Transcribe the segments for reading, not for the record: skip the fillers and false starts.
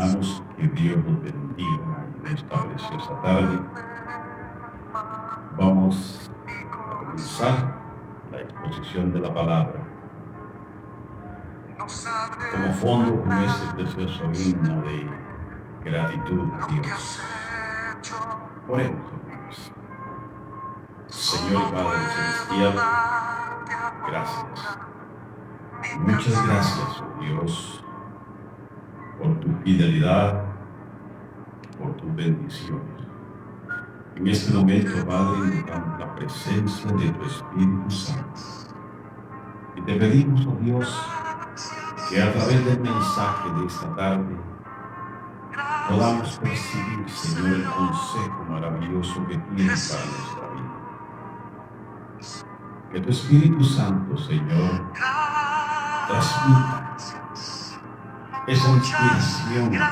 hermanos, que Dios los bendiga en esta preciosa tarde. Vamos a comenzar la exposición de la palabra. Como fondo con este precioso himno de gratitud a Dios. Oremos, hermanos. Señor Padre Celestial, gracias. Muchas gracias, oh Dios, por tu fidelidad, por tus bendiciones. En este momento, Padre, invocamos la presencia de tu Espíritu Santo. Y te pedimos, oh Dios, que a través del mensaje de esta tarde podamos percibir, Señor, el consejo maravilloso que tienes para nuestra vida. Que tu Espíritu Santo, Señor, transmita esa inspiración, Dios,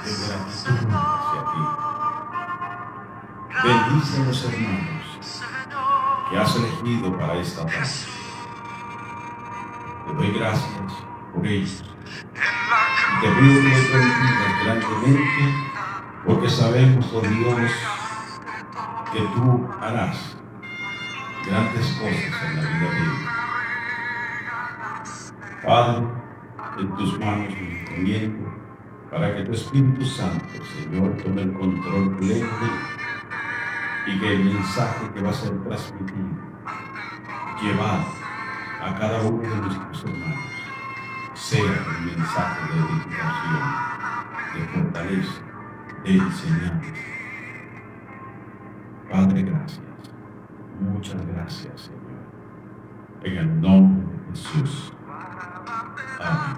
de gratitud hacia ti. Bendice a los hermanos que has elegido para esta tarde. Te doy gracias por ellos. Y te pido que los bendigas grandemente, porque sabemos, oh Dios, que tú harás grandes cosas en la vida de ellos. Padre, en tus manos me encomiendo para que tu Espíritu Santo, Señor, tome el control pleno y que el mensaje que va a ser transmitido, llevado a cada uno de nuestros hermanos, sea un mensaje de edificación, de fortaleza, de enseñanza. Padre, gracias. Muchas gracias, Señor. En el nombre de Jesús. Amén.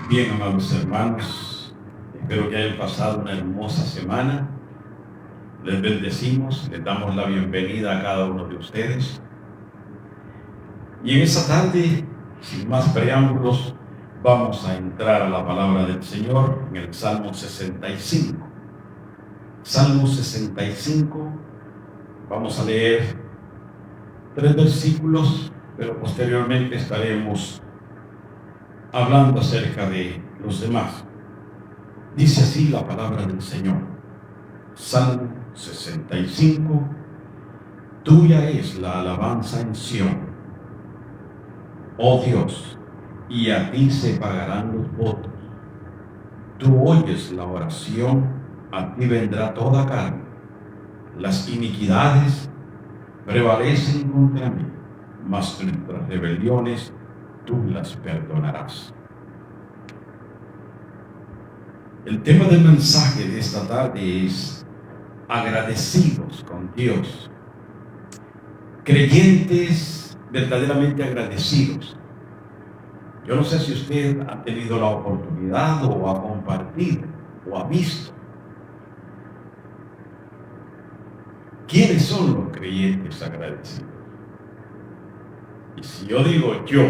Bien, amados hermanos, espero que hayan pasado una hermosa semana. Les bendecimos, les damos la bienvenida a cada uno de ustedes. Y en esta tarde, sin más preámbulos, vamos a entrar a la palabra del Señor en el Salmo 65. Salmo 65, vamos a leer 3 versículos, pero posteriormente estaremos hablando acerca de los demás. Dice así la palabra del Señor. Salmo 65. Tuya es la alabanza en Sión, oh Dios, y a ti se pagarán los votos. Tú oyes la oración, a ti vendrá toda carne. Las iniquidades prevalecen contra mí, mas nuestras rebeliones tú las perdonarás. El tema del mensaje de esta tarde es agradecidos con Dios. Creyentes verdaderamente agradecidos. Yo no sé si usted ha tenido la oportunidad o ha compartido o ha visto. ¿Quiénes son los creyentes agradecidos? Y si yo digo yo,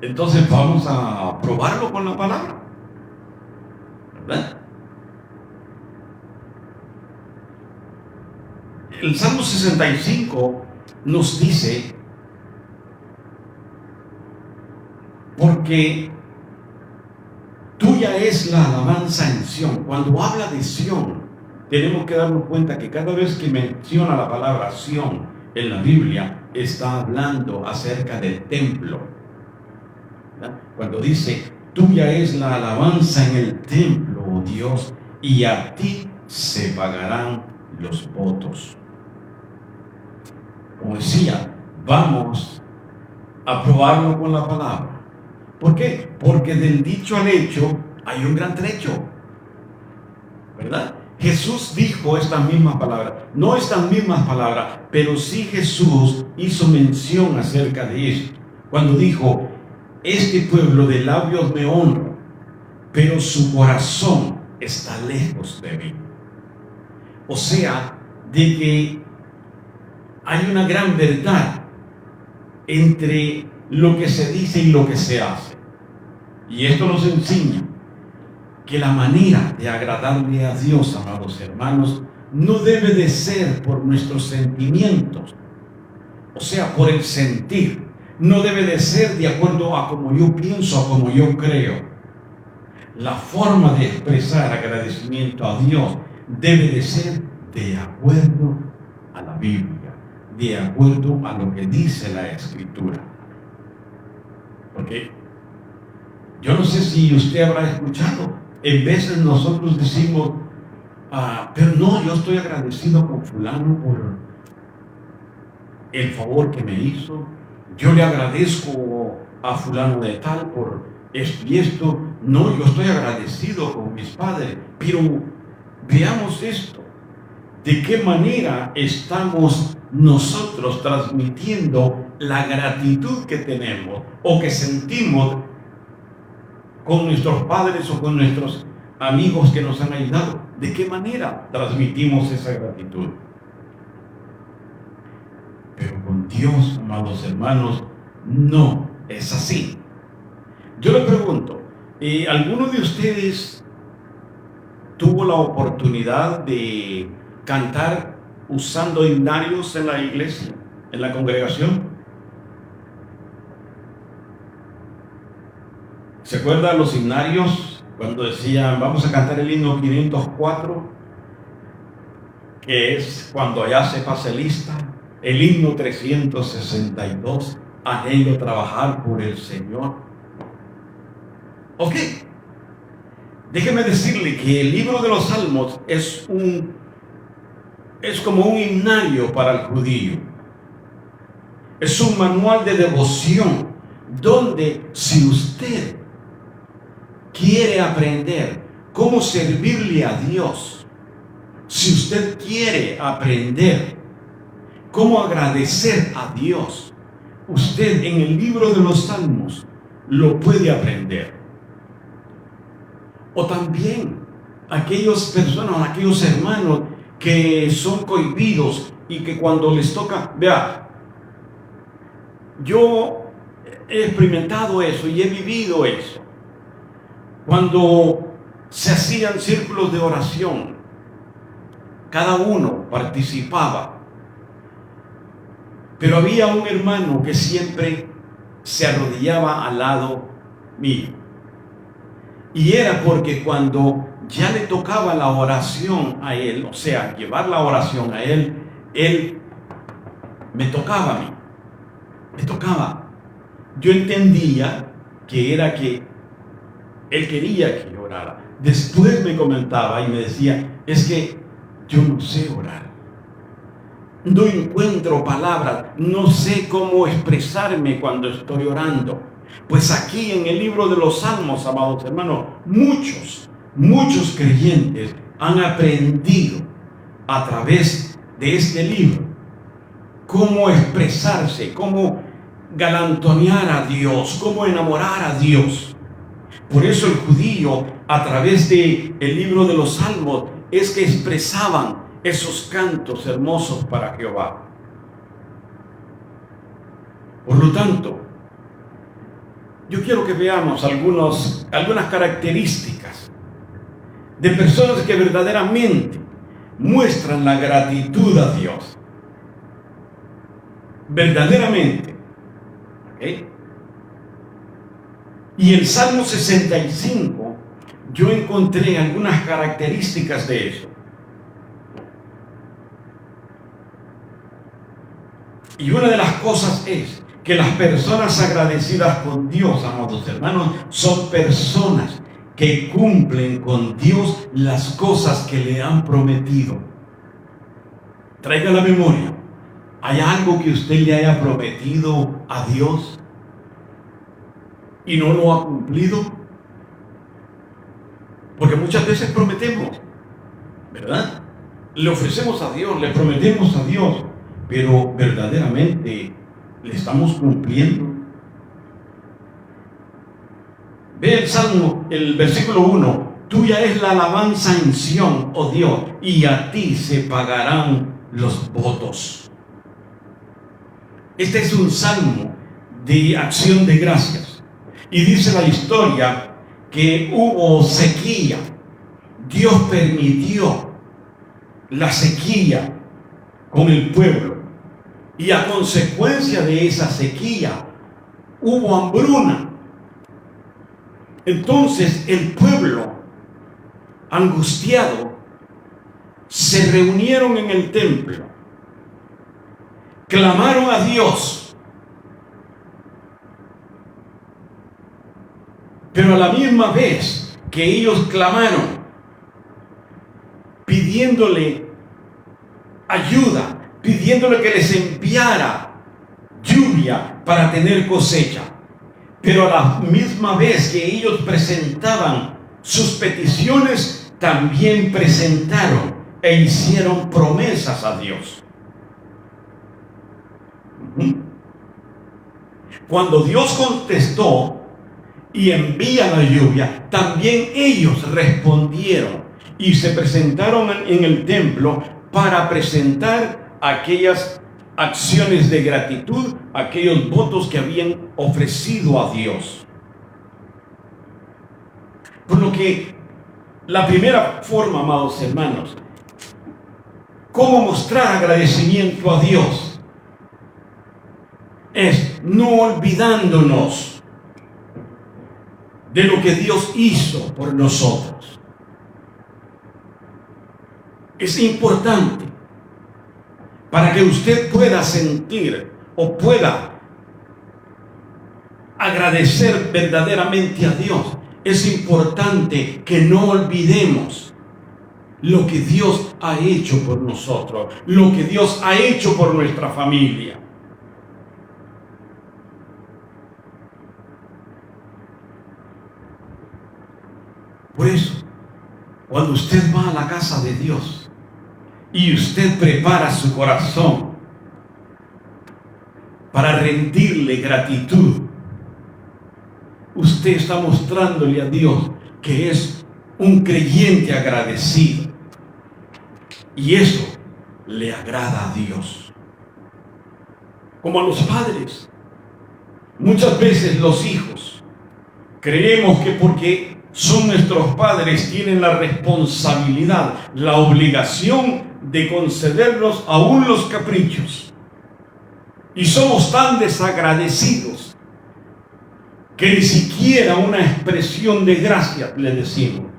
entonces vamos a probarlo con la palabra, ¿verdad? El Salmo 65 nos dice, porque tuya es la alabanza en Sión. Cuando habla de Sión, tenemos que darnos cuenta que cada vez que menciona la palabra Sión en la Biblia, está hablando acerca del templo. ¿Verdad? Cuando dice, tuya es la alabanza en el templo, oh Dios, y a ti se pagarán los votos. Como decía, vamos a probarlo con la palabra. ¿Por qué? Porque del dicho al hecho hay un gran trecho, ¿verdad? Jesús dijo estas mismas palabras, no estas mismas palabras, pero sí Jesús hizo mención acerca de esto, cuando dijo, este pueblo de labios me honra, pero su corazón está lejos de mí. O sea, de que hay una gran verdad entre lo que se dice y lo que se hace. Y esto nos enseña que la manera de agradarle a Dios, amados hermanos, no debe de ser por nuestros sentimientos, o sea, por el sentir, no debe de ser de acuerdo a como yo pienso, a como yo creo. La forma de expresar agradecimiento a Dios debe de ser de acuerdo a la Biblia, de acuerdo a lo que dice la Escritura. Porque yo no sé si usted habrá escuchado, en veces nosotros decimos, pero no, yo estoy agradecido con fulano por el favor que me hizo, yo le agradezco a fulano de tal por esto y esto. No, yo estoy agradecido con mis padres, pero veamos esto, de qué manera estamos nosotros transmitiendo la gratitud que tenemos o que sentimos con nuestros padres o con nuestros amigos que nos han ayudado. ¿De qué manera transmitimos esa gratitud? Pero con Dios, amados hermanos, no es así. Yo le pregunto, ¿alguno de ustedes tuvo la oportunidad de cantar usando himnarios en la iglesia, en la congregación? ¿Se acuerdan los himnarios cuando decían, vamos a cantar el himno 504, que es cuando ya se pase lista? El himno 362, anhelo trabajar por el Señor. Ok, déjeme decirle que el libro de los Salmos es como un himnario para el judío. Es un manual de devoción donde, si usted quiere aprender cómo servirle a Dios, si usted quiere aprender cómo agradecer a Dios, usted en el libro de los Salmos lo puede aprender. O también aquellas personas, aquellos hermanos que son cohibidos y que cuando les toca, vea, yo he experimentado eso y he vivido eso. Cuando se hacían círculos de oración, cada uno participaba, pero había un hermano que siempre se arrodillaba al lado mío. Y era porque cuando ya le tocaba la oración a él, o sea, llevar la oración a él me tocaba a mí. Me tocaba. Yo entendía que era que él quería que yo orara. Después me comentaba y me decía, es que yo no sé orar. No encuentro palabras, no sé cómo expresarme cuando estoy orando. Pues aquí en el libro de los Salmos, amados hermanos, muchos creyentes han aprendido a través de este libro cómo expresarse, cómo galantonear a Dios, cómo enamorar a Dios. Por eso el judío, a través del libro de los Salmos, es que expresaban esos cantos hermosos para Jehová. Por lo tanto, yo quiero que veamos algunas características de personas que verdaderamente muestran la gratitud a Dios. Verdaderamente. ¿Okay? Y el Salmo 65, yo encontré algunas características de eso. Y una de las cosas es que las personas agradecidas con Dios, amados hermanos, son personas que cumplen con Dios las cosas que le han prometido. Traiga la memoria. ¿Hay algo que usted le haya prometido a Dios y no lo ha cumplido? Porque muchas veces prometemos, ¿verdad? Le ofrecemos a Dios, le prometemos a Dios, pero verdaderamente ¿le estamos cumpliendo? Ve el Salmo, el versículo 1. Tuya es la alabanza en Sión, oh Dios, y a ti se pagarán los votos. Este es un salmo de acción de gracias. Y dice la historia que hubo sequía. Dios permitió la sequía con el pueblo. Y a consecuencia de esa sequía hubo hambruna. Entonces el pueblo, angustiado, se reunieron en el templo, clamaron a Dios, pero a la misma vez que ellos clamaron, pidiéndole ayuda, pidiéndole que les enviara lluvia para tener cosecha, pero a la misma vez que ellos presentaban sus peticiones, también presentaron e hicieron promesas a Dios. Cuando Dios contestó y envía la lluvia, también ellos respondieron y se presentaron en el templo para presentar aquellas acciones de gratitud, aquellos votos que habían ofrecido a Dios. Por lo que la primera forma, amados hermanos, cómo mostrar agradecimiento a Dios, es no olvidándonos de lo que Dios hizo por nosotros. Es importante para que usted pueda sentir o pueda agradecer verdaderamente a Dios. Es importante que no olvidemos lo que Dios ha hecho por nosotros, lo que Dios ha hecho por nuestra familia. Por eso, cuando usted va a la casa de Dios y usted prepara su corazón para rendirle gratitud, usted está mostrándole a Dios que es un creyente agradecido. Y eso le agrada a Dios. Como a los padres, muchas veces los hijos creemos que porque son nuestros padres tienen la responsabilidad, la obligación de concedernos aún los caprichos. Y somos tan desagradecidos que ni siquiera una expresión de gracia le decimos.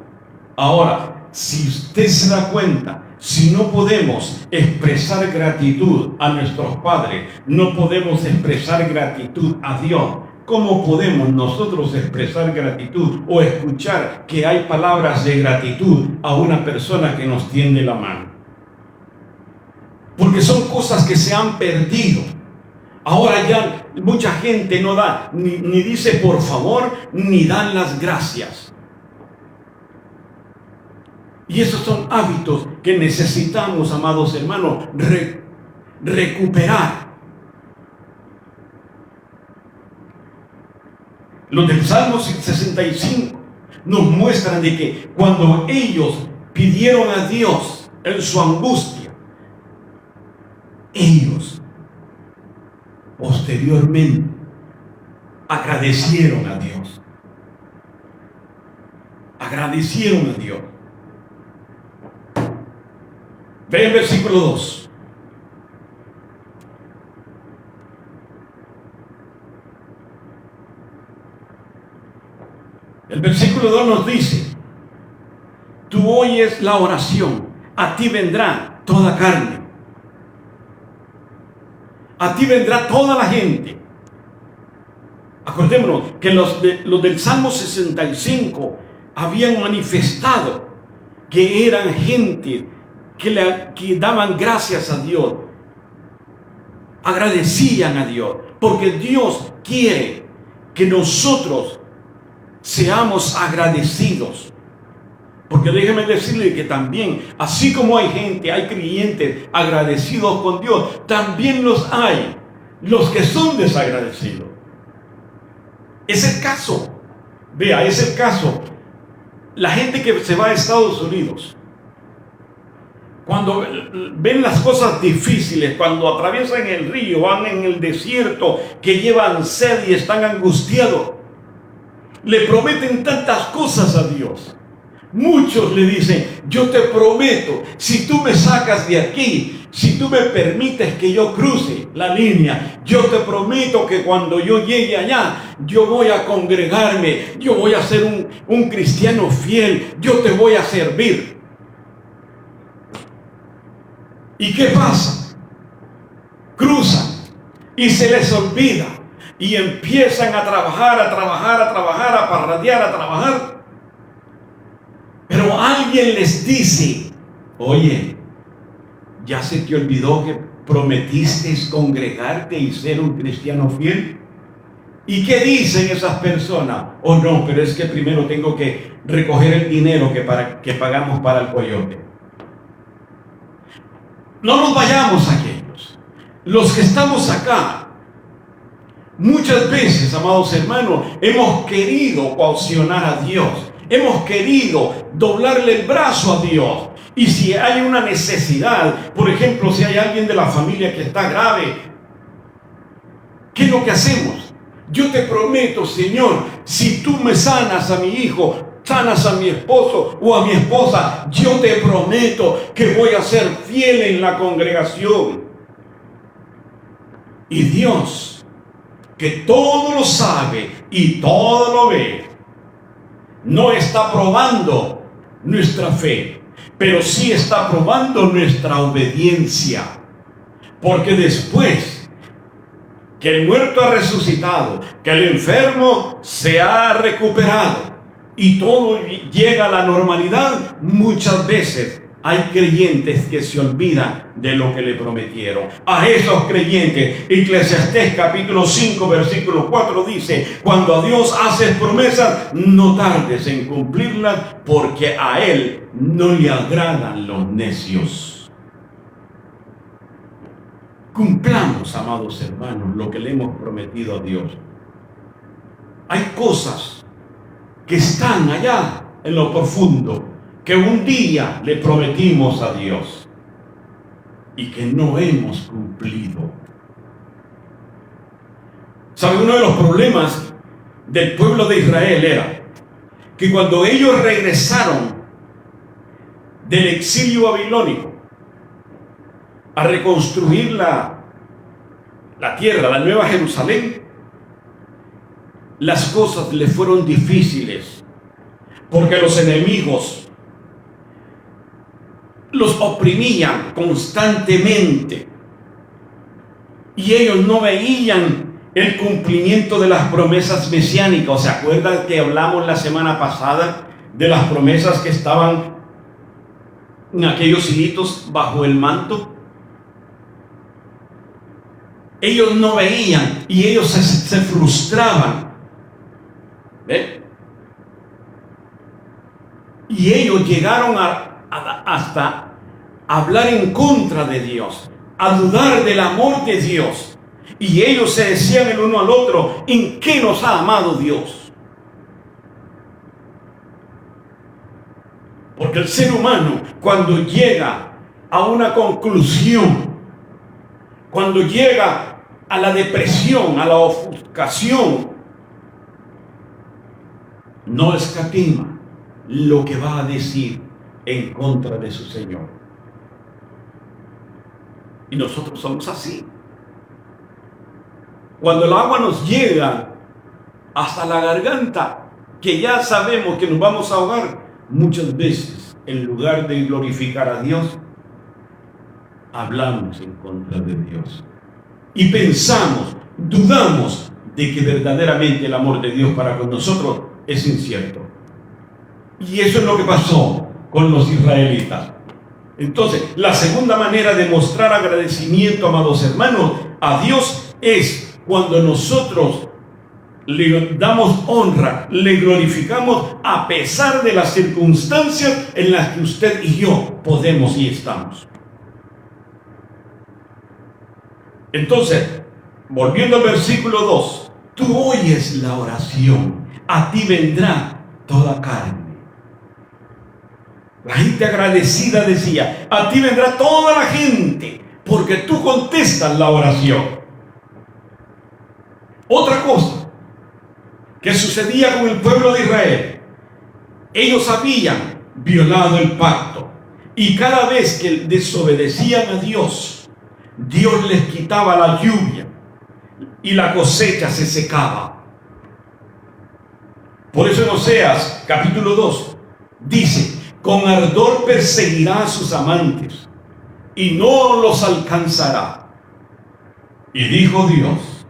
Ahora, si usted se da cuenta, si no podemos expresar gratitud a nuestros padres, no podemos expresar gratitud a Dios, ¿cómo podemos nosotros expresar gratitud o escuchar que hay palabras de gratitud a una persona que nos tiende la mano? Porque son cosas que se han perdido. Ahora ya mucha gente no da, ni dice por favor, ni dan las gracias. Y esos son hábitos que necesitamos, amados hermanos, recuperar. Los del Salmo 65 nos muestran de que cuando ellos pidieron a Dios en su angustia, ellos posteriormente agradecieron a Dios. Agradecieron a Dios. Ve el versículo 2. El versículo 2 nos dice: tú oyes la oración, a ti vendrá toda carne, a ti vendrá toda la gente. Acordémonos que los del Salmo 65 habían manifestado que eran gente que daban gracias a Dios, agradecían a Dios, porque Dios quiere que nosotros seamos agradecidos. Porque déjeme decirle que también, así como hay gente, hay creyentes agradecidos con Dios, también los hay, los que son desagradecidos. Es el caso, vea, es el caso. La gente que se va a Estados Unidos, cuando ven las cosas difíciles, cuando atraviesan el río, van en el desierto, que llevan sed y están angustiados, le prometen tantas cosas a Dios. Muchos le dicen, yo te prometo, si tú me sacas de aquí, si tú me permites que yo cruce la línea, yo te prometo que cuando yo llegue allá, yo voy a congregarme, yo voy a ser un cristiano fiel, yo te voy a servir. ¿Y qué pasa? Cruzan y se les olvida y empiezan a trabajar, a parrandear, a trabajar. Pero alguien les dice, oye, ¿ya se te olvidó que prometiste congregarte y ser un cristiano fiel? ¿Y qué dicen esas personas? Oh no, pero es que primero tengo que recoger el dinero que pagamos para el coyote. No nos vayamos aquellos. Los que estamos acá, muchas veces, amados hermanos, hemos querido coaccionar a Dios. Hemos querido doblarle el brazo a Dios. Y si hay una necesidad, por ejemplo, si hay alguien de la familia que está grave, ¿qué es lo que hacemos? Yo te prometo, Señor, si tú me sanas a mi hijo, sanas a mi esposo o a mi esposa, yo te prometo que voy a ser fiel en la congregación. Y Dios, que todo lo sabe y todo lo ve, no está probando nuestra fe, pero sí está probando nuestra obediencia. Porque después que el muerto ha resucitado, que el enfermo se ha recuperado y todo llega a la normalidad, muchas veces hay creyentes que se olvidan de lo que le prometieron. A esos creyentes, Eclesiastés capítulo 5, versículo 4 dice, cuando a Dios haces promesas, no tardes en cumplirlas, porque a Él no le agradan los necios. Cumplamos, amados hermanos, lo que le hemos prometido a Dios. Hay cosas que están allá en lo profundo, que un día le prometimos a Dios y que no hemos cumplido. ¿Sabe? Uno de los problemas del pueblo de Israel era que cuando ellos regresaron del exilio babilónico a reconstruir la tierra, la nueva Jerusalén, las cosas les fueron difíciles porque los enemigos los oprimían constantemente y ellos no veían el cumplimiento de las promesas mesiánicas. ¿Se acuerdan que hablamos la semana pasada de las promesas que estaban en aquellos hilitos bajo el manto? Ellos no veían y ellos se frustraban. ¿Ve? Y ellos llegaron hasta hablar en contra de Dios, a dudar del amor de Dios. Y ellos se decían el uno al otro, ¿en qué nos ha amado Dios? Porque el ser humano, cuando llega a una conclusión, cuando llega a la depresión, a la ofuscación, no escatima lo que va a decir en contra de su Señor. Y nosotros somos así. Cuando el agua nos llega hasta la garganta, que ya sabemos que nos vamos a ahogar, muchas veces, en lugar de glorificar a Dios, hablamos en contra de Dios. Y pensamos, dudamos de que verdaderamente el amor de Dios para con nosotros es incierto. Y eso es lo que pasó con los israelitas. Entonces, la segunda manera de mostrar agradecimiento, amados hermanos, a Dios es cuando nosotros le damos honra, le glorificamos a pesar de las circunstancias en las que usted y yo podemos y estamos. Entonces, volviendo al versículo 2, tú oyes la oración, a ti vendrá toda carne. La gente agradecida decía, a ti vendrá toda la gente, porque tú contestas la oración. Otra cosa que sucedía con el pueblo de Israel, ellos sabían violado el pacto. Y cada vez que desobedecían a Dios, Dios les quitaba la lluvia y la cosecha se secaba. Por eso en Oseas capítulo 2 dice: con ardor perseguirá a sus amantes y no los alcanzará. Y dijo Dios: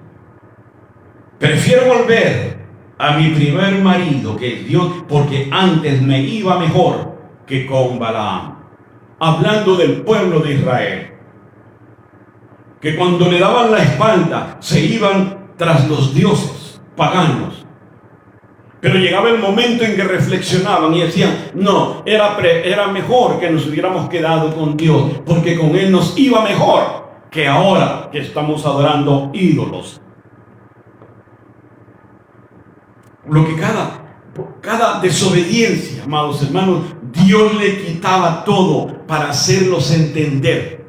prefiero volver a mi primer marido, que es Dios, porque antes me iba mejor que con Balaam. Hablando del pueblo de Israel, que cuando le daban la espalda se iban tras los dioses paganos. Pero llegaba el momento en que reflexionaban y decían: no, era mejor que nos hubiéramos quedado con Dios, porque con Él nos iba mejor que ahora que estamos adorando ídolos. Lo que cada desobediencia, amados hermanos, Dios le quitaba todo para hacerlos entender.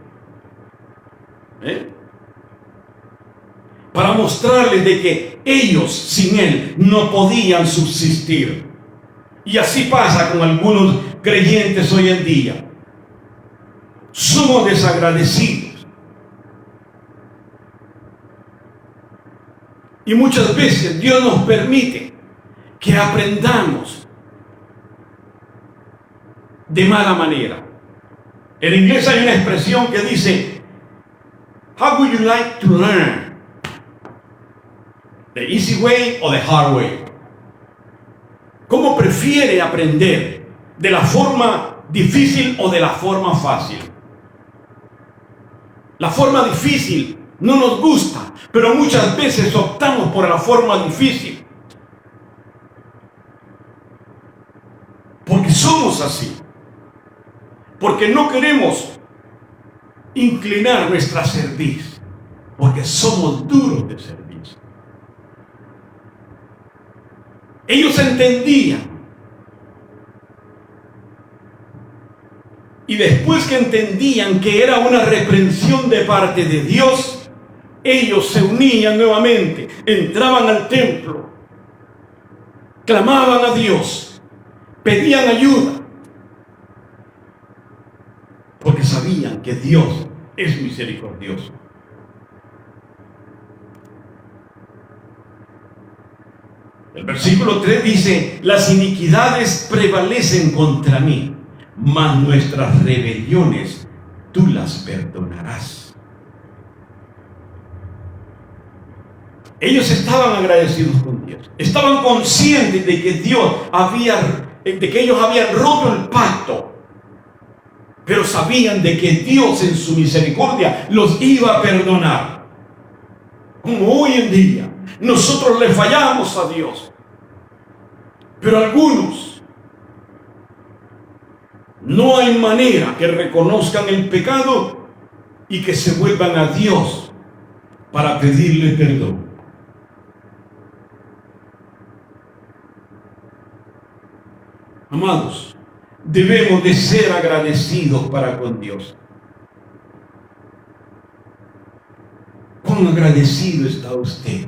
Para mostrarles de que ellos sin Él no podían subsistir. Y así pasa con algunos creyentes hoy en día. Somos desagradecidos. Y muchas veces Dios nos permite que aprendamos de mala manera. En inglés hay una expresión que dice: how would you like to learn? The easy way or the hard way. ¿Cómo prefiere aprender? ¿De la forma difícil o de la forma fácil? La forma difícil no nos gusta, pero muchas veces optamos por la forma difícil. Porque somos así. Porque no queremos inclinar nuestra cerviz. Porque somos duros de cerviz. Ellos entendían. Y después que entendían que era una reprensión de parte de Dios, ellos se unían nuevamente, entraban al templo, clamaban a Dios, pedían ayuda, porque sabían que Dios es misericordioso. El versículo 3 dice: las iniquidades prevalecen contra mí, mas nuestras rebeliones tú las perdonarás. Ellos estaban agradecidos con Dios, estaban conscientes de que ellos habían roto el pacto, pero sabían de que Dios en su misericordia los iba a perdonar. Como hoy en día nosotros le fallamos a Dios, pero algunos no hay manera que reconozcan el pecado y que se vuelvan a Dios para pedirle perdón. Amados, debemos de ser agradecidos para con Dios. ¿Cuán agradecido está usted?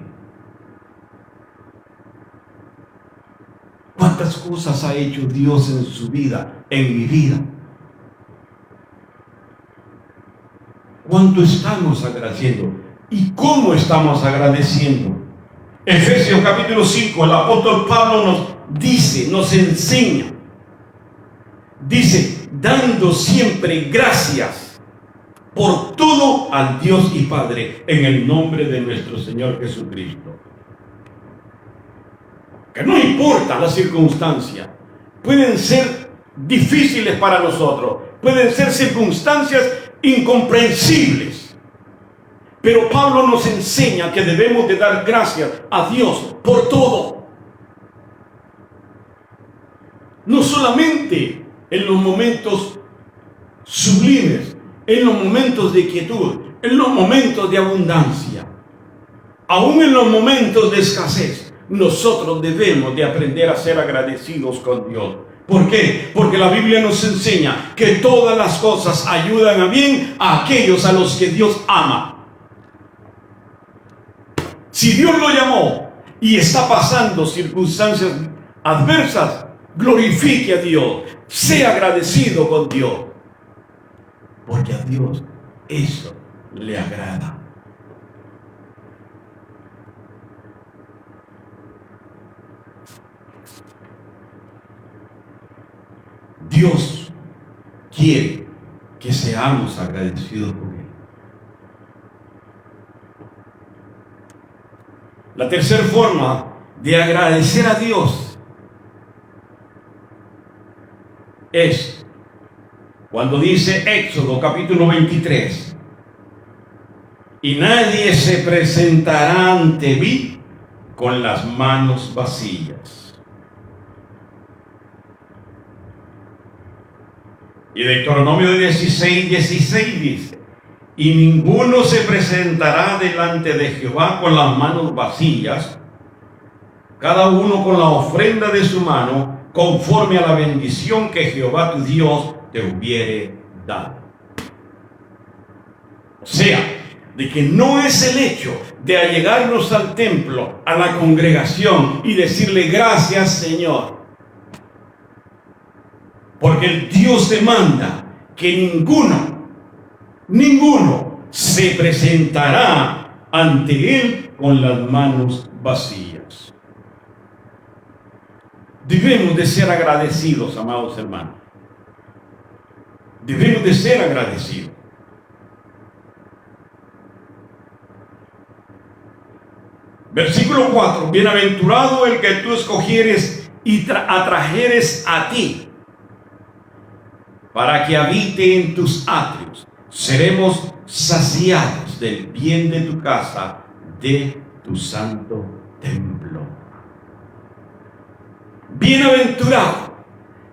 ¿Cuántas cosas ha hecho Dios en su vida, en mi vida? ¿Cuánto estamos agradeciendo? ¿Y cómo estamos agradeciendo? Efesios capítulo 5, el apóstol Pablo nos enseña. Dice: dando siempre gracias por todo al Dios y Padre, en el nombre de nuestro Señor Jesucristo. Que no importa la circunstancia, pueden ser difíciles para nosotros, pueden ser circunstancias incomprensibles, pero Pablo nos enseña que debemos de dar gracias a Dios por todo. No solamente en los momentos sublimes, en los momentos de quietud, en los momentos de abundancia, aún en los momentos de escasez. Nosotros debemos de aprender a ser agradecidos con Dios. ¿Por qué? Porque la Biblia nos enseña que todas las cosas ayudan a bien a aquellos a los que Dios ama. Si Dios lo llamó y está pasando circunstancias adversas, glorifique a Dios. Sea agradecido con Dios, porque a Dios eso le agrada. Dios quiere que seamos agradecidos con Él. La tercera forma de agradecer a Dios es cuando dice Éxodo capítulo 23, y nadie se presentará ante mí con las manos vacías. Y Deuteronomio 16 dice, y ninguno se presentará delante de Jehová con las manos vacías, cada uno con la ofrenda de su mano, conforme a la bendición que Jehová tu Dios te hubiere dado. O sea, de que no es el hecho de allegarnos al templo, a la congregación y decirle gracias, Señor. Porque el Dios demanda que ninguno se presentará ante Él con las manos vacías. Debemos de ser agradecidos, amados hermanos. Debemos de ser agradecidos. Versículo 4. Bienaventurado el que tú escogieres y atrajeres a ti, para que habite en tus atrios. Seremos saciados del bien de tu casa, de tu santo templo. Bienaventurado,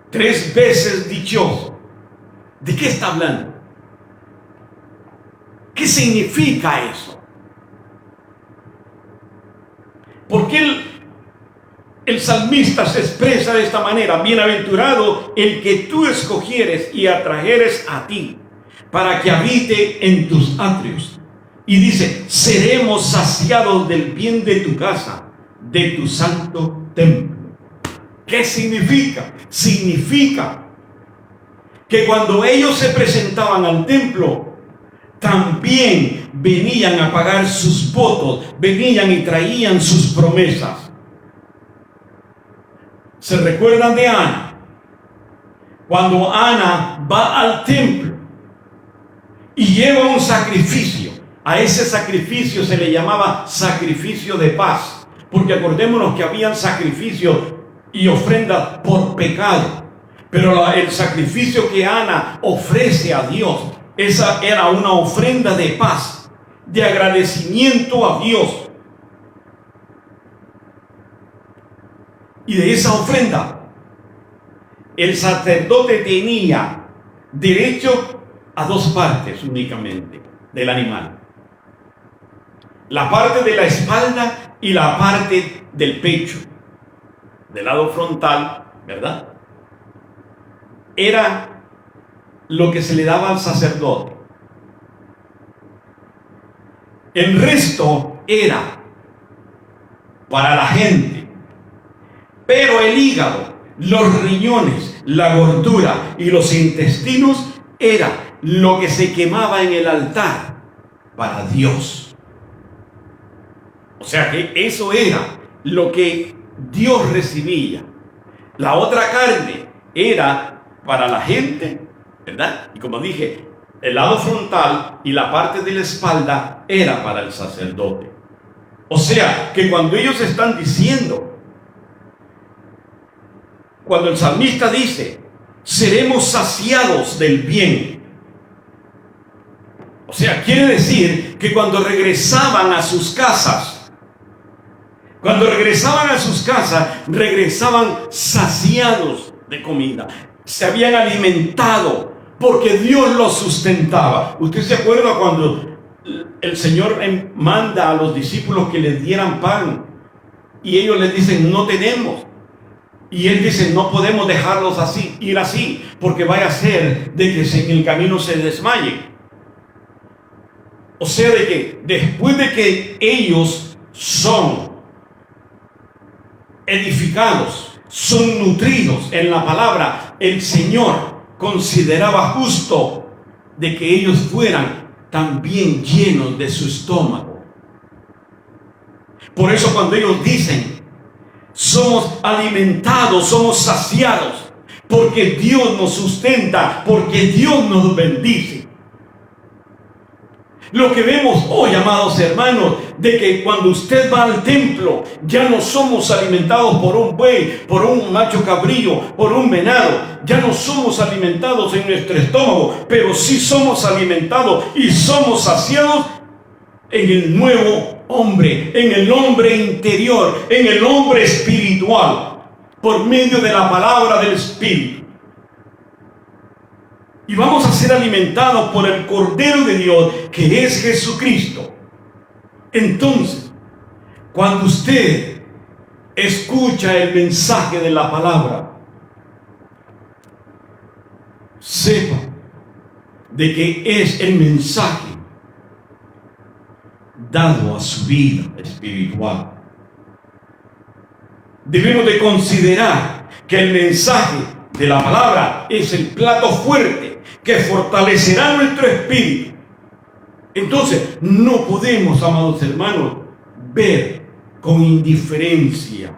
3 veces dichoso. ¿De qué está hablando? ¿Qué significa eso? ¿Por qué el salmista se expresa de esta manera? Bienaventurado el que tú escogieres y atrajeres a ti, para que habite en tus atrios. Y dice, seremos saciados del bien de tu casa, de tu santo templo. ¿Qué significa? Significa que cuando ellos se presentaban al templo, también venían a pagar sus votos, venían y traían sus promesas. ¿Se recuerdan de Ana? Cuando Ana va al templo y lleva un sacrificio, a ese sacrificio se le llamaba sacrificio de paz, porque acordémonos que habían sacrificios y ofrendas por pecado, pero el sacrificio que Ana ofrece a Dios, esa era una ofrenda de paz, de agradecimiento a Dios. Y de esa ofrenda, el sacerdote tenía derecho a 2 partes únicamente del animal. La parte de la espalda y la parte del pecho. Del lado frontal, ¿verdad? Era lo que se le daba al sacerdote. El resto era para la gente. Pero el hígado, los riñones, la gordura y los intestinos era lo que se quemaba en el altar para Dios. O sea que eso era lo que Dios recibía. La otra carne era para la gente, ¿verdad? Y como dije, el lado frontal y la parte de la espalda era para el sacerdote. O sea que cuando ellos están diciendo, cuando el salmista dice, seremos saciados del bien. O sea, quiere decir que cuando regresaban a sus casas, regresaban saciados de comida. Se habían alimentado porque Dios los sustentaba. ¿Usted se acuerda cuando el Señor manda a los discípulos que les dieran pan y ellos les dicen, no tenemos? Y Él dice, no podemos dejarlos así, ir así, porque vaya a ser de que en el camino se desmayen. O sea, de que después de que ellos son edificados, son nutridos en la palabra, el Señor consideraba justo de que ellos fueran también llenos de su estómago. Por eso cuando ellos dicen, somos alimentados, somos saciados, porque Dios nos sustenta, porque Dios nos bendice. Lo que vemos hoy, amados hermanos, de que cuando usted va al templo, ya no somos alimentados por un buey, por un macho cabrillo, por un venado. Ya no somos alimentados en nuestro estómago, pero sí somos alimentados y somos saciados en el nuevo hombre, en el hombre interior, en el hombre espiritual, por medio de la palabra del Espíritu. Y vamos a ser alimentados por el Cordero de Dios, que es Jesucristo. Entonces, cuando usted escucha el mensaje de la palabra, sepa de que es el mensaje dado a su vida espiritual. Debemos de considerar que el mensaje de la palabra es el plato fuerte que fortalecerá nuestro espíritu. Entonces, no podemos, amados hermanos, ver con indiferencia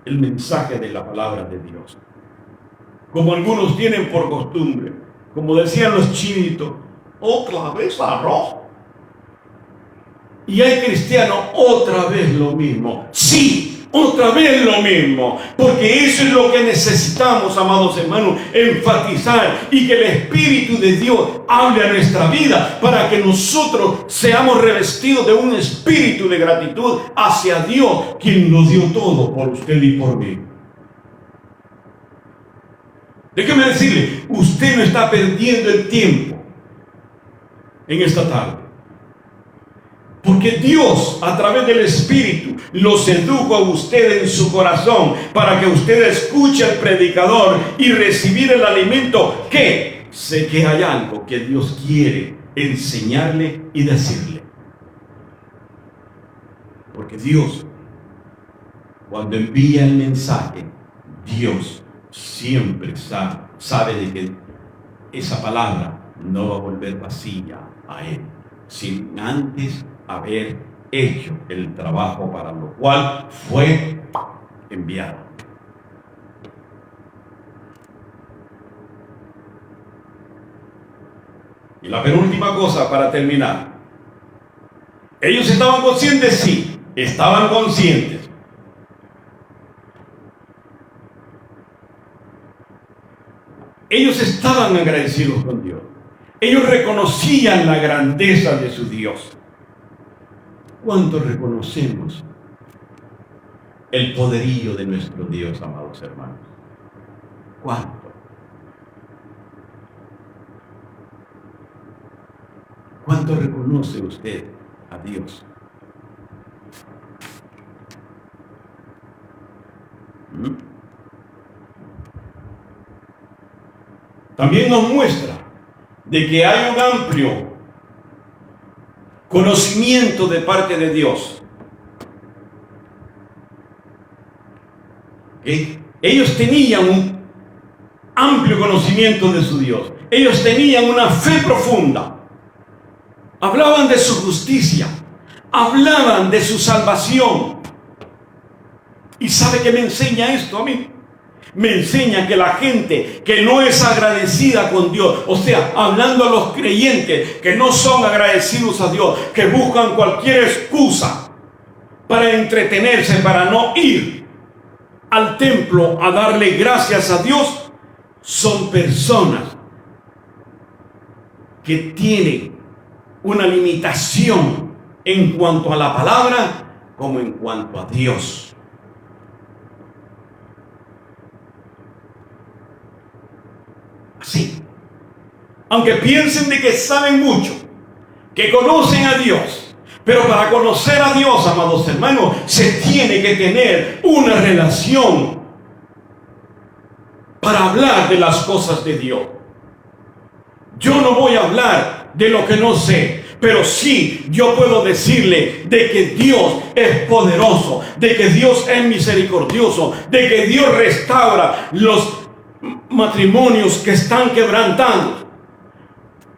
el mensaje de la palabra de Dios, como algunos tienen por costumbre, como decían los chinitos, otra vez arroz. Y hay cristianos, otra vez lo mismo. Sí, otra vez lo mismo, porque eso es lo que necesitamos, amados hermanos, enfatizar, y que el Espíritu de Dios hable a nuestra vida para que nosotros seamos revestidos de un espíritu de gratitud hacia Dios, quien nos dio todo por usted y por mí. Déjeme decirle, usted no está perdiendo el tiempo en esta tarde, porque Dios, a través del Espíritu, lo sedujo a usted en su corazón para que usted escuche al predicador y recibir el alimento que sé que hay algo que Dios quiere enseñarle y decirle. Porque Dios, cuando envía el mensaje, Dios siempre sabe de que esa palabra no va a volver vacía a Él, sin antes haber hecho el trabajo para lo cual fue enviado. Y la penúltima cosa para terminar. ¿Ellos estaban conscientes? Sí, estaban conscientes. Ellos estaban agradecidos con Dios. Ellos reconocían la grandeza de su Dios. ¿Cuánto reconocemos el poderío de nuestro Dios, amados hermanos? ¿Cuánto? ¿Cuánto reconoce usted a Dios? También nos muestra de que hay un amplio conocimiento de parte de Dios. Ellos tenían un amplio conocimiento de su Dios. Ellos tenían una fe profunda. Hablaban de su justicia. Hablaban de su salvación. ¿Y sabe qué me enseña esto a mí? Me enseña que la gente que no es agradecida con Dios, o sea, hablando a los creyentes que no son agradecidos a Dios, que buscan cualquier excusa para entretenerse, para no ir al templo a darle gracias a Dios, son personas que tienen una limitación en cuanto a la palabra como en cuanto a Dios. Sí, aunque piensen de que saben mucho, que conocen a Dios, pero para conocer a Dios, amados hermanos, se tiene que tener una relación para hablar de las cosas de Dios. Yo no voy a hablar de lo que no sé, pero sí yo puedo decirle de que Dios es poderoso, de que Dios es misericordioso, de que Dios restaura los matrimonios que están quebrantados,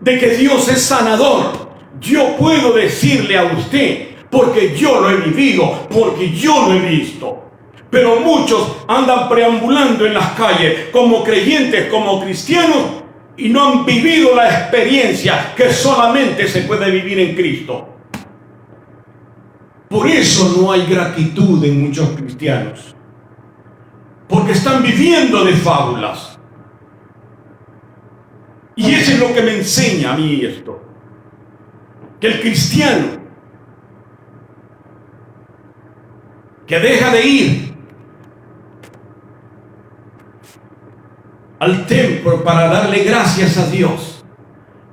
de que Dios es sanador. Yo puedo decirle a usted, porque yo lo he vivido, porque yo lo he visto. Pero muchos andan preambulando en las calles como creyentes, como cristianos, y no han vivido la experiencia que solamente se puede vivir en Cristo. Por eso no hay gratitud en muchos cristianos, porque están viviendo de fábulas. Y eso es lo que me enseña a mí esto, que el cristiano que deja de ir al templo para darle gracias a Dios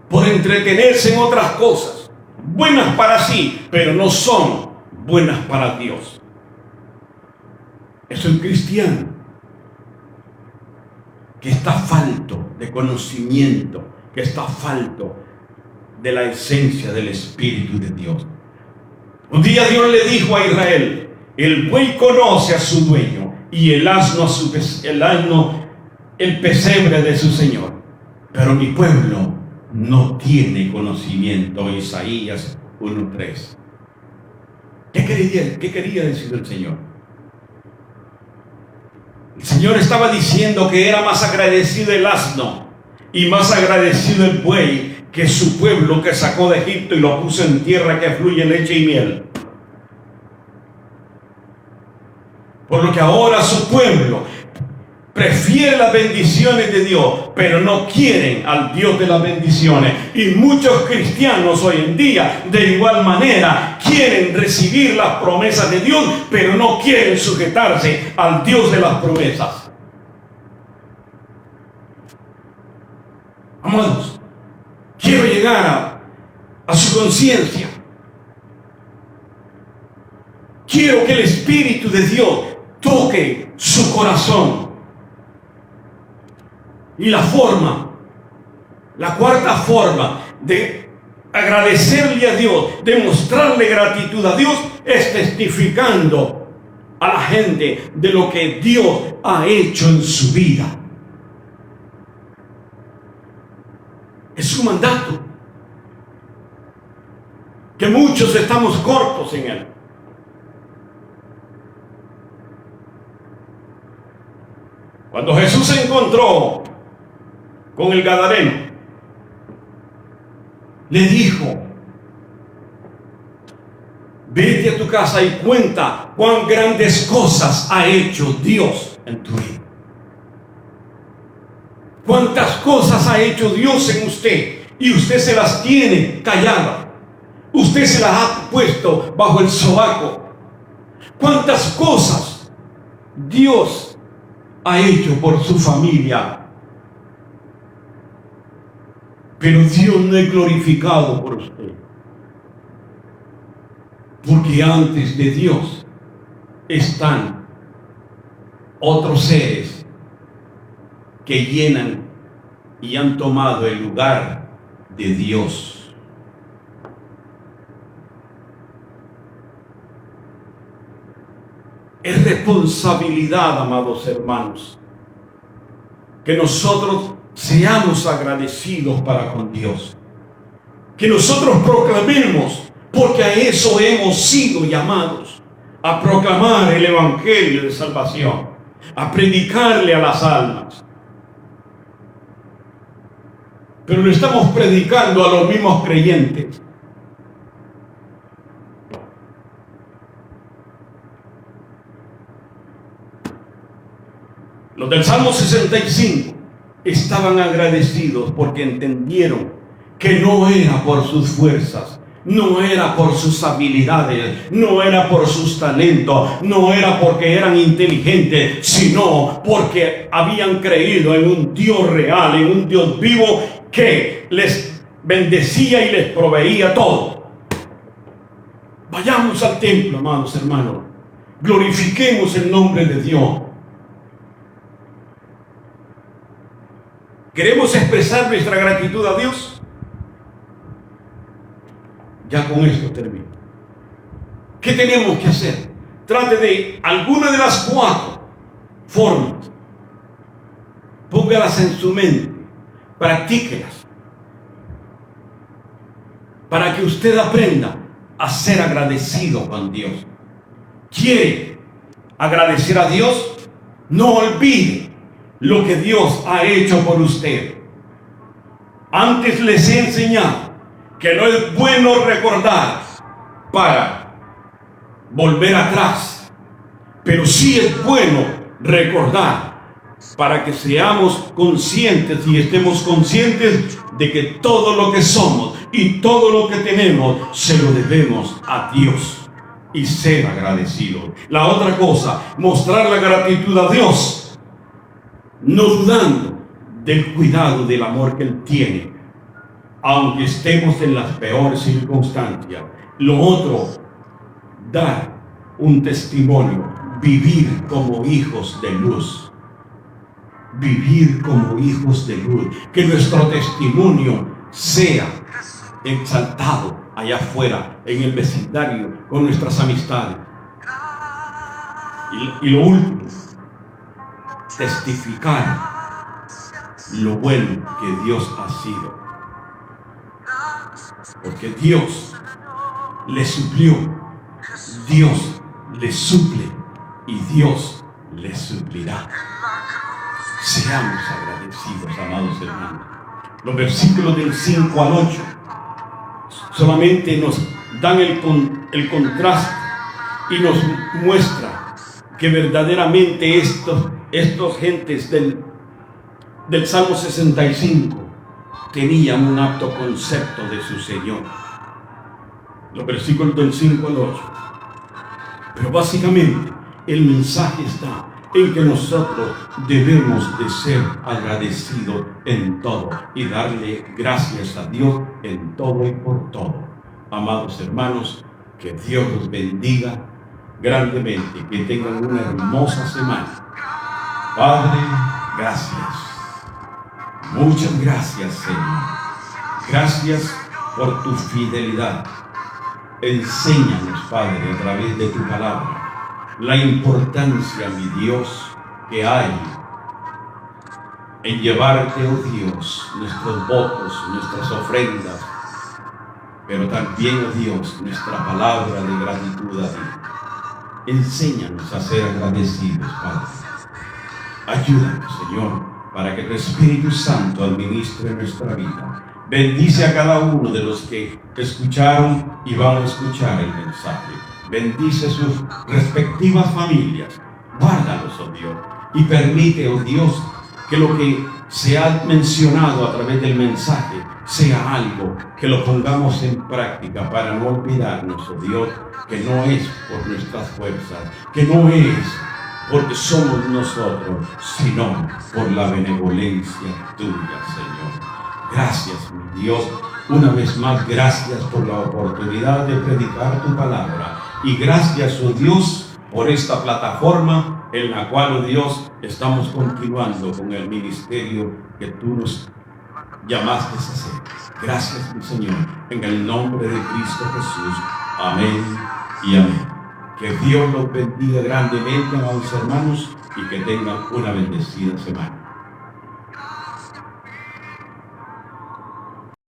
por entretenerse en otras cosas, buenas para sí, pero no son buenas para Dios. Es un cristiano que está falto de conocimiento, que está falto de la esencia del Espíritu de Dios. Un día Dios le dijo a Israel: el buey conoce a su dueño y el asno el pesebre de su señor, pero mi pueblo no tiene conocimiento. Isaías 1:3. ¿Qué quería decir el Señor? El Señor estaba diciendo que era más agradecido el asno y más agradecido el buey que su pueblo que sacó de Egipto y lo puso en tierra que fluye leche y miel. Por lo que ahora su pueblo prefiere las bendiciones de Dios, pero no quieren al Dios de las bendiciones. Y muchos cristianos hoy en día, de igual manera, quieren recibir las promesas de Dios, pero no quieren sujetarse al Dios de las promesas. Amados, quiero llegar a su conciencia. Quiero que el Espíritu de Dios toque su corazón. Y la cuarta forma de agradecerle a Dios, de mostrarle gratitud a Dios, es testificando a la gente de lo que Dios ha hecho en su vida. Es su mandato, que muchos estamos cortos en él. Cuando Jesús se encontró con el gadareno, le dijo: vete a tu casa y cuenta cuán grandes cosas ha hecho Dios en tu vida. Cuántas cosas ha hecho Dios en usted y usted se las tiene calladas. Usted se las ha puesto bajo el sobaco. Cuántas cosas Dios ha hecho por su familia. Pero Dios no es glorificado por usted. Porque antes de Dios están otros seres que llenan y han tomado el lugar de Dios. Es responsabilidad, amados hermanos, que nosotros seamos agradecidos para con Dios. Que nosotros proclamemos, porque a eso hemos sido llamados, a proclamar el evangelio de salvación, a predicarle a las almas. Pero lo estamos predicando a los mismos creyentes. Los del Salmo 65 estaban agradecidos porque entendieron que no era por sus fuerzas, no era por sus habilidades, no era por sus talentos, no era porque eran inteligentes, sino porque habían creído en un Dios real, en un Dios vivo que les bendecía y les proveía todo. Vayamos al templo, amados hermanos, glorifiquemos el nombre de Dios. ¿Queremos expresar nuestra gratitud a Dios? Ya con esto termino. ¿Qué tenemos que hacer? Trate de alguna de las 4 formas. Póngalas en su mente. Practíquelas. Para que usted aprenda a ser agradecido con Dios. ¿Quiere agradecer a Dios? No olvide lo que Dios ha hecho por usted. Antes les he enseñado que no es bueno recordar para volver atrás, pero sí es bueno recordar para que seamos conscientes y estemos conscientes de que todo lo que somos y todo lo que tenemos se lo debemos a Dios y ser agradecidos. La otra cosa, mostrar la gratitud a Dios, no dudando del cuidado, del amor que Él tiene, aunque estemos en las peores circunstancias. Lo otro, dar un testimonio, vivir como hijos de luz. Vivir como hijos de luz. Que nuestro testimonio sea exaltado allá afuera, en el vecindario, con nuestras amistades. Y lo último, testificar lo bueno que Dios ha sido. Porque Dios le suplió, Dios le suple y Dios le suplirá. Seamos agradecidos, amados hermanos. Los versículos del 5 al 8 solamente nos dan el contraste y nos muestra que verdaderamente estos gentes del Salmo 65 tenían un apto concepto de su Señor. Los versículos del 5 al 8. Pero básicamente el mensaje está en que nosotros debemos de ser agradecidos en todo y darle gracias a Dios en todo y por todo. Amados hermanos, que Dios los bendiga grandemente, que tengan una hermosa semana. Padre, gracias. Muchas gracias, Señor. Gracias por tu fidelidad. Enséñanos, Padre, a través de tu palabra, la importancia, mi Dios, que hay en llevarte, oh Dios, nuestros votos, nuestras ofrendas, pero también, oh Dios, nuestra palabra de gratitud a ti. Enséñanos a ser agradecidos, Padre. Ayúdanos, Señor, para que tu Espíritu Santo administre nuestra vida. Bendice a cada uno de los que escucharon y van a escuchar el mensaje. Bendice sus respectivas familias. Guárdalos, oh Dios, y permite, oh Dios, que lo que se ha mencionado a través del mensaje sea algo que lo pongamos en práctica para no olvidarnos, oh Dios, que no es por nuestras fuerzas, que no es porque somos nosotros, sino por la benevolencia tuya, Señor. Gracias, mi Dios, una vez más, gracias por la oportunidad de predicar tu palabra. Y gracias, oh Dios, por esta plataforma en la cual, oh Dios, estamos continuando con el ministerio que tú nos llamaste a hacer. Gracias, mi Señor, en el nombre de Cristo Jesús. Amén y amén. Que Dios los bendiga grandemente, amados hermanos, y que tengan una bendecida semana.